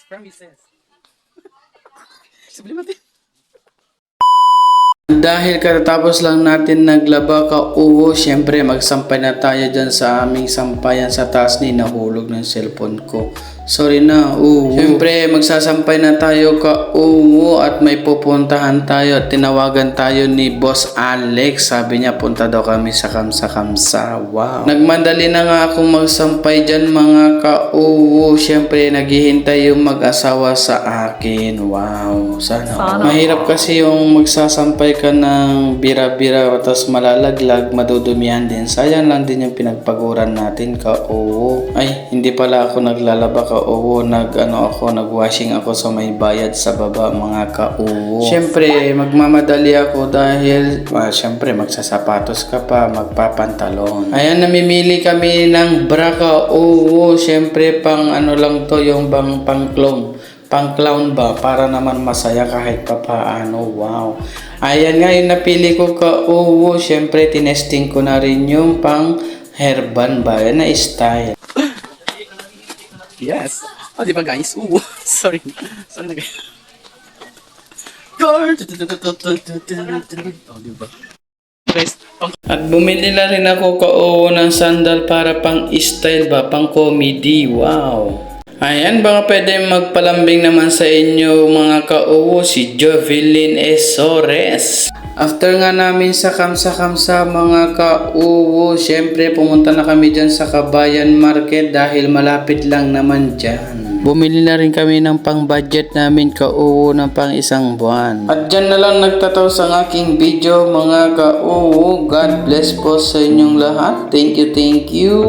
Promises. Sublimatin. Dahil katatapos lang natin naglaba ka uwo, syempre magsampay na tayo dyan sa aming sampayan sa taas ni nahulog ng cellphone ko. Sorry na, uwo. Syempre magsasampay na tayo ka uwo at may pupuntahan tayo at tinawagan tayo ni Boss Alex. Sabi niya punta daw kami sa Kamsa. Wow. Nagmadali na nga akong magsampay dyan mga ka uwo. Syempre naghihintay yung mag-asawa sa akin. Wow. Sana. Mahirap kasi yung magsasampay ka ng bira-bira tapos malalaglag, madudumihan din. Sayang lang din yung pinagpaguran natin ka uwo. Ay, hindi pala ako naglalaba ka uwo, nagwashing ako sa may bayad sa baba mga ka uwo. Syempre, magmamadali ako dahil syempre magsasapatos ka pa, magpapantalon. Ayan, namimili kami ng bra ka uwo. Syempre, pang ano lang to, yung bang pang clown ba, para naman masaya kahit papaano. Wow. Ayan nga yung napili ko ka uwo. Syempre, tinesting ko na rin yung pang hairband ba, yan na style. Yes. Oh, di ba guys? Sorry. Sorry na guys. Oh, di ba? At bumili na rin ako ka-uwo ng sandal para pang style ba, pang comedy. Wow. Ayan, baka pwede magpalambing naman sa inyo mga ka-uwo, si Jovelyn Esores. After nga namin sa Kamsa mga ka-uwo, syempre pumunta na kami dyan sa Kabayan Market dahil malapit lang naman dyan. Bumili na rin kami ng pang-budget namin ka-uwo ng pang isang buwan. At dyan na lang nagtataos ang aking video mga ka-uwo. God bless po sa inyong lahat. Thank you.